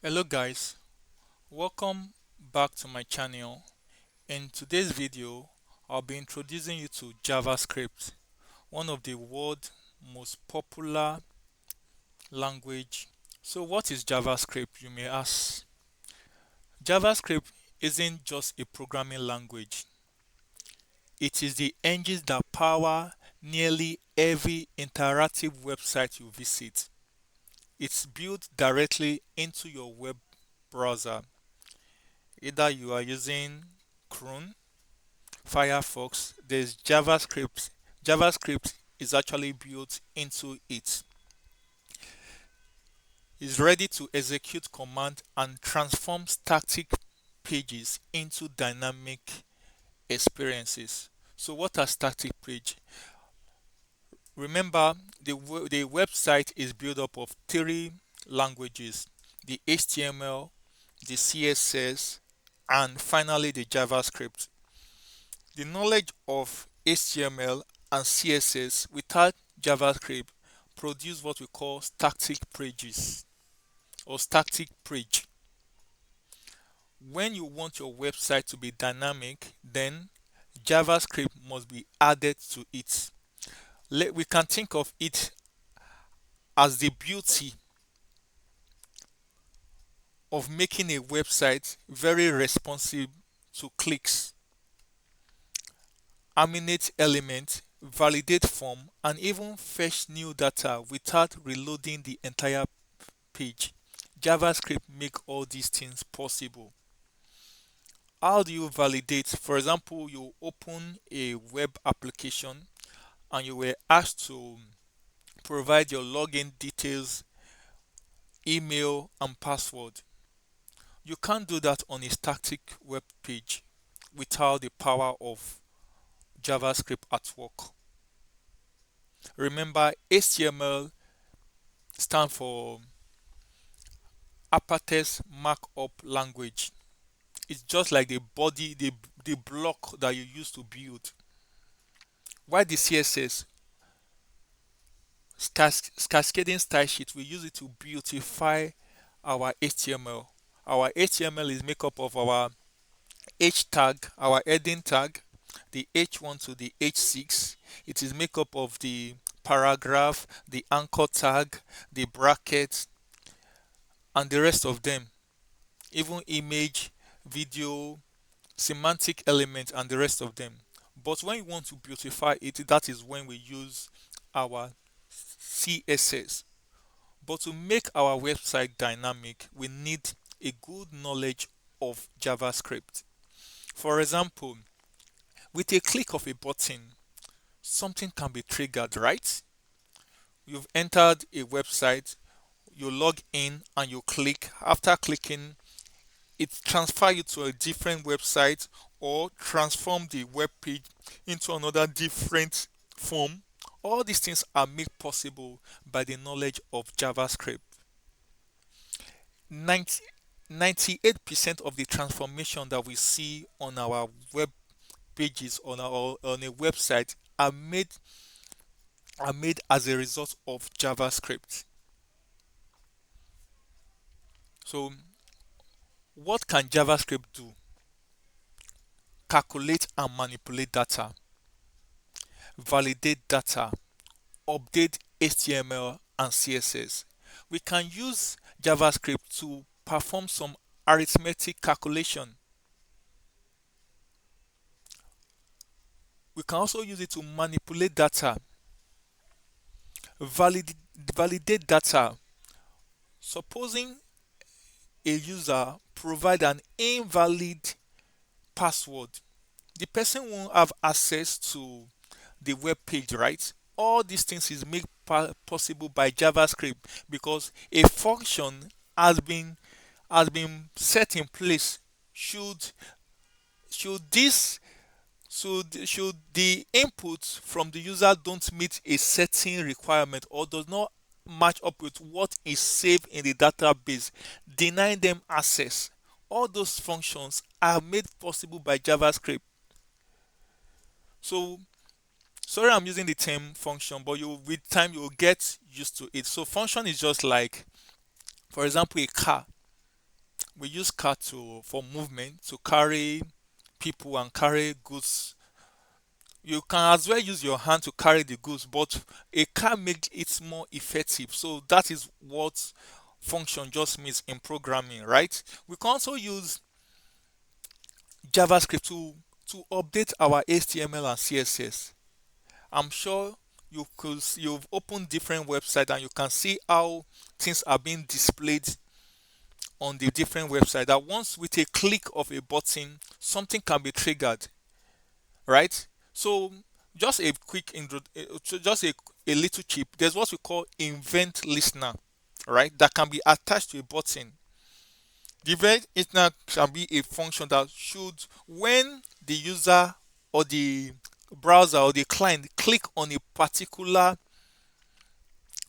Hello guys, welcome back to my channel. In today's video, I'll be introducing you to JavaScript, one of the world's most popular language. So what is JavaScript, you may ask? JavaScript isn't just a programming language. It is the engine that power nearly every interactive website you visit. It's built directly into your web browser. Either you are using Chrome, Firefox, there's JavaScript. JavaScript is actually built into it. It's ready to execute command and transform static pages into dynamic experiences. So what are static page? Remember, the website is built up of three languages: the HTML, the CSS, and finally the JavaScript. The knowledge of HTML and CSS without JavaScript produce what we call static pages or static page. When you want your website to be dynamic, then JavaScript must be added to it. We can think of it as the beauty of making a website very responsive to clicks, animate element, validate form, and even fetch new data without reloading the entire page. JavaScript make all these things possible. How do you validate? For example, you open a web application and you were asked to provide your login details, email, and password. You can't do that on a static web page without the power of JavaScript at work. Remember, HTML stands for Hypertext Markup Language. It's just like the body, the block that you use to build. Why the CSS? Cascading style sheet, we use it to beautify our HTML. Our HTML is made up of our H tag, our heading tag, the H1 to the H6. It is made up of the paragraph, the anchor tag, the brackets, and the rest of them. Even image, video, semantic element, and the rest of them. But when you want to beautify it, that is when we use our CSS. But to make our website dynamic, we need a good knowledge of JavaScript. For example, with a click of a button, something can be triggered, right? You've entered a website, you log in and you click. After clicking, it transfer you to a different website or transform the web page into another different form. All these things are made possible by the knowledge of JavaScript. 90, 98% of the transformation that we see on our web pages on a website are made as a result of JavaScript. So what can JavaScript do? Calculate and manipulate data, validate data, update HTML and CSS. We can use JavaScript to perform some arithmetic calculation. We can also use it to manipulate data, valid, validate data. Supposing a user provide an invalid password, the person won't have access to the web page, right? All these things is made possible by JavaScript because a function has been set in place. Should should this should the input from the user don't meet a certain requirement or does not match up with what is saved in the database, deny them access. All those functions are made possible by JavaScript. So sorry I'm using the term function, but you with time you'll get used to it. So function is just like, for example, a car. We use car to for movement, to carry people and carry goods. You can as well use your hand to carry the goods, but a car makes it more effective. So that is what function just means in programming, right? We can also use JavaScript to update our HTML and CSS. I'm sure you've opened different websites and you can see how things are being displayed on the different websites. That once with a click of a button, something can be triggered, right? So just a quick intro, just a little chip. There's what we call event listener, right? That can be attached to a button. The event listener can be a function that should, when the user or the browser or the client click on a particular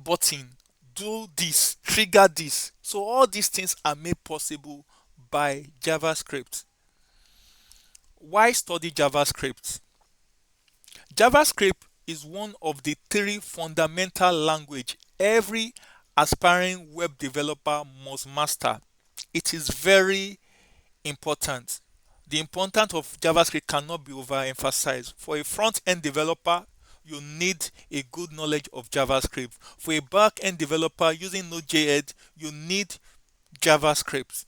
button, do this, trigger this. So all these things are made possible by JavaScript. Why study JavaScript? JavaScript is one of the three fundamental language every aspiring web developer must master. It is very important. The importance of JavaScript cannot be overemphasized. For a front-end developer, you need a good knowledge of JavaScript. For a back-end developer using Node.js, you need JavaScript.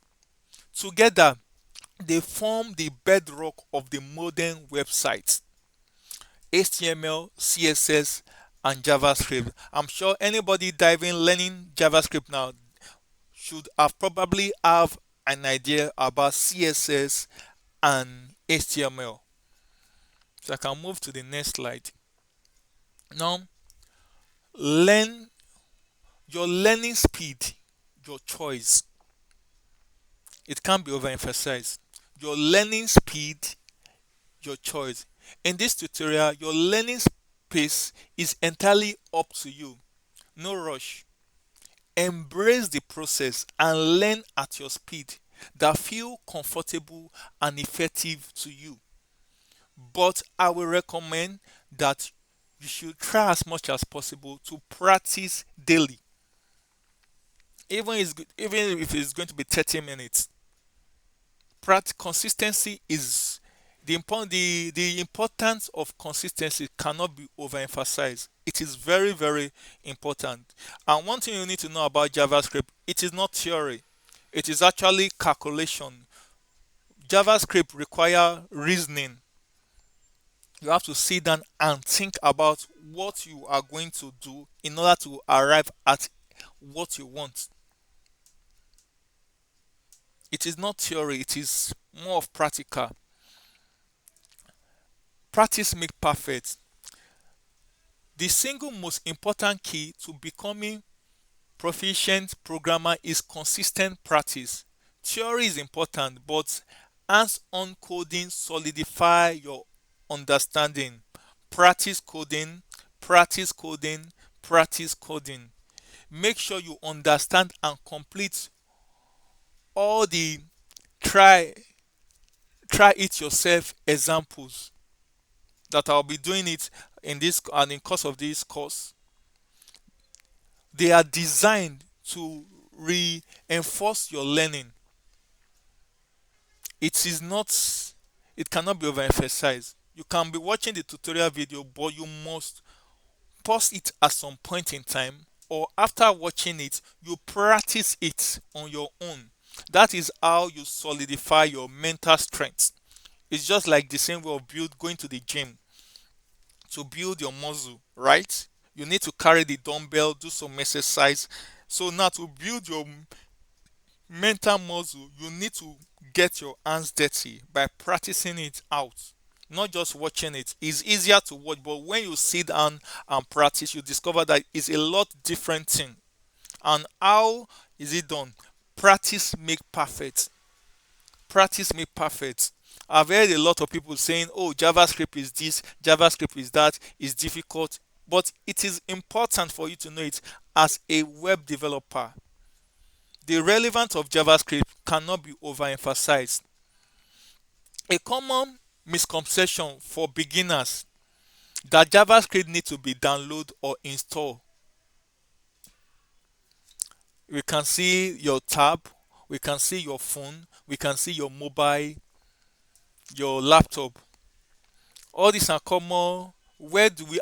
Together, they form the bedrock of the modern website. HTML, CSS, and JavaScript. I'm sure anybody diving learning JavaScript now should have probably have an idea about CSS and HTML. So I can move to the next slide. Now, learn your learning speed, your choice. It can't be overemphasized. Your learning speed, your choice. In this tutorial, your learning pace is entirely up to you. No rush. Embrace the process and learn at your speed that feel comfortable and effective to you. But I will recommend that you should try as much as possible to practice daily. Even if it's going to be 30 minutes. Consistency is the importance of consistency cannot be overemphasized. It is very, very important. And one thing you need to know about JavaScript, it is not theory. It is actually calculation. JavaScript require reasoning. You have to sit down and think about what you are going to do in order to arrive at what you want. It is not theory, it is more of practical. Practice make perfect. The single most important key to becoming proficient programmer is consistent practice. Theory is important, but hands-on coding solidify your understanding. Practice coding, practice coding, practice coding. Make sure you understand and complete all the try try it yourself examples that I'll be doing it in this and in course of this course. They are designed to reinforce your learning. It is not, it cannot be overemphasized. You can be watching the tutorial video, but you must pause it at some point in time, or after watching it, you practice it on your own. That is how you solidify your mental strength. It's just like the same way of going to the gym to build your muscle, right? You need to carry the dumbbell, do some exercise. So now to build your mental muscle, you need to get your hands dirty by practicing it out. Not just watching it. It's easier to watch, but when you sit down and practice, you discover that it's a lot different thing. And how is it done? Practice make perfect. Practice make perfect. I've heard a lot of people saying, oh, JavaScript is this, JavaScript is that, is difficult. But it is important for you to know it as a web developer. The relevance of JavaScript cannot be overemphasized. A common misconception for beginners that JavaScript needs to be downloaded or installed. We can see your tab, We can see your phone, we can see your mobile, your laptop. All these are common.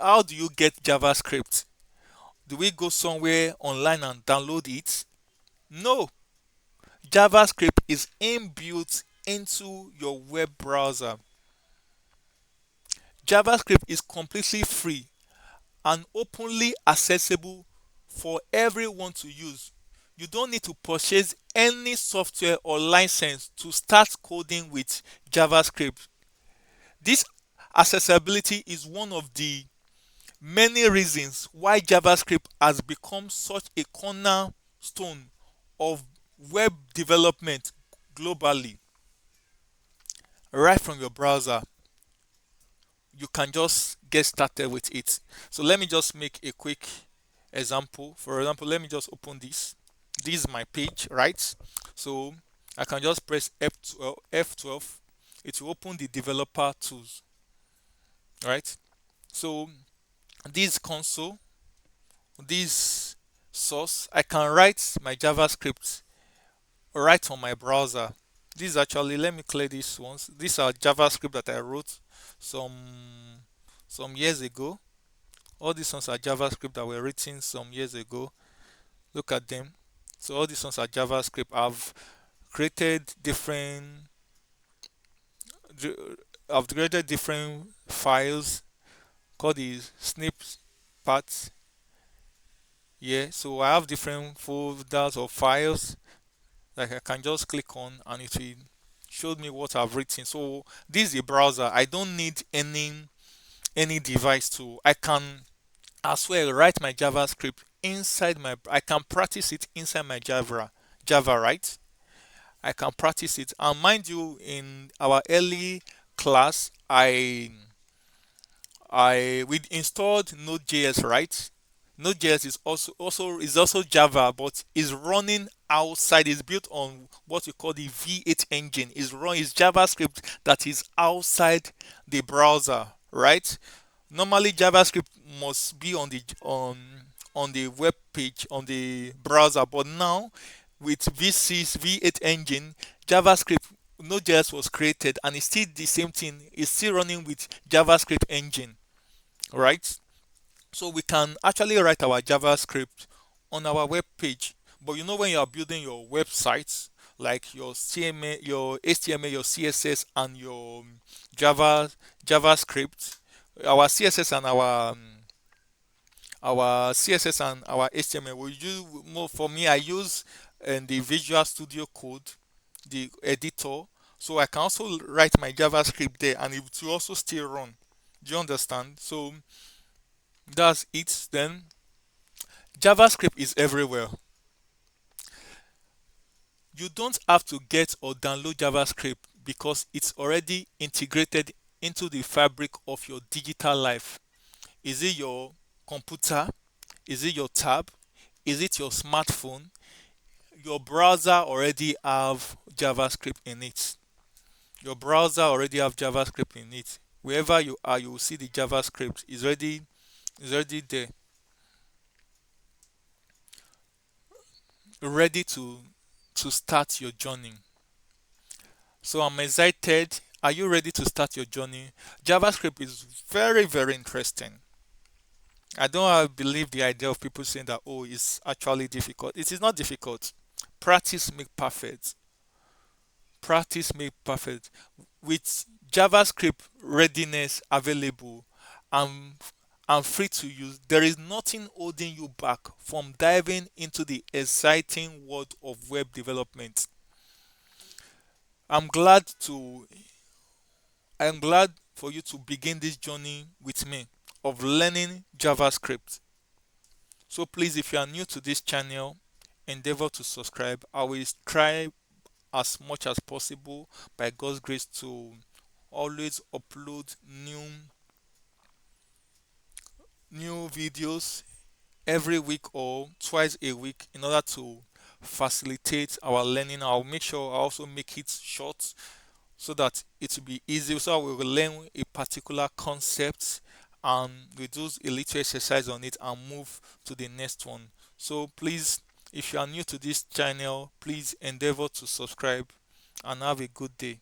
How do you get JavaScript? Do we go somewhere online and download it? No. JavaScript is inbuilt into your web browser. JavaScript is completely free and openly accessible for everyone to use. You don't need to purchase any software or license to start coding with JavaScript. This accessibility is one of the many reasons why JavaScript has become such a cornerstone of web development globally. Right from your browser, you can just get started with it. So let me just make a quick example. For example, let me just open this. This is my page, right? So I can just press F12. F12. It will open the developer tools, right? So this console, this source, I can write my JavaScript right on my browser. This is actually, let me clear these ones. These are JavaScript that I wrote some some years ago. All these ones are JavaScript that were written some years ago. Look at them. So all these ones are JavaScript. Created different I've created different files called the snips parts. Yeah, so I have different folders or files that I can just click on and it will show me what I've written. So this is a browser. I don't need any device to. I can as well write my JavaScript inside my. I can practice it inside my Java, right? I can practice it. And mind you, in our early class, we installed Node.js, right? Node.js is also Java, but is running outside. Is built on what we call the V8 engine. Is JavaScript that is outside the browser, right? Normally, JavaScript must be on the web page on the browser, but now with V6 V8 engine, JavaScript Node.js was created and it's still the same thing. It's still running with JavaScript engine, right? So we can actually write our JavaScript on our web page. But you know when you are building your websites, like your CMA, your HTML, your CSS, and your JavaScript, our CSS and our CSS and our HTML. We use more for me. I use the Visual Studio Code, the editor, so I can also write my JavaScript there, and it will also still run. Do you understand? So that's it. Then JavaScript is everywhere. You don't have to get or download JavaScript because it's already integrated into the fabric of your digital life. Is it your computer? Is it your tab? Is it your smartphone? Your browser already have JavaScript in it. Your browser already have JavaScript in it. Wherever you are, you will see the JavaScript is already there, ready to start your journey. So I'm excited. Are you ready to start your journey? JavaScript is very, very interesting. I don't believe the idea of people saying that, oh, it's actually difficult. It is not difficult. Practice make perfect. Practice make perfect. With JavaScript readiness available and, and free to use, there is nothing holding you back from diving into the exciting world of web development. I'm glad to I'm glad for you to begin this journey with me of learning JavaScript. So please, if you are new to this channel, endeavor to subscribe. I will try as much as possible by God's grace to always upload new videos every week or twice a week in order to facilitate our learning. I'll make sure I also make it short so that it will be easy. So we will learn a particular concept and we do a little exercise on it and move to the next one. So please If you are new to this channel, please endeavor to subscribe and have a good day.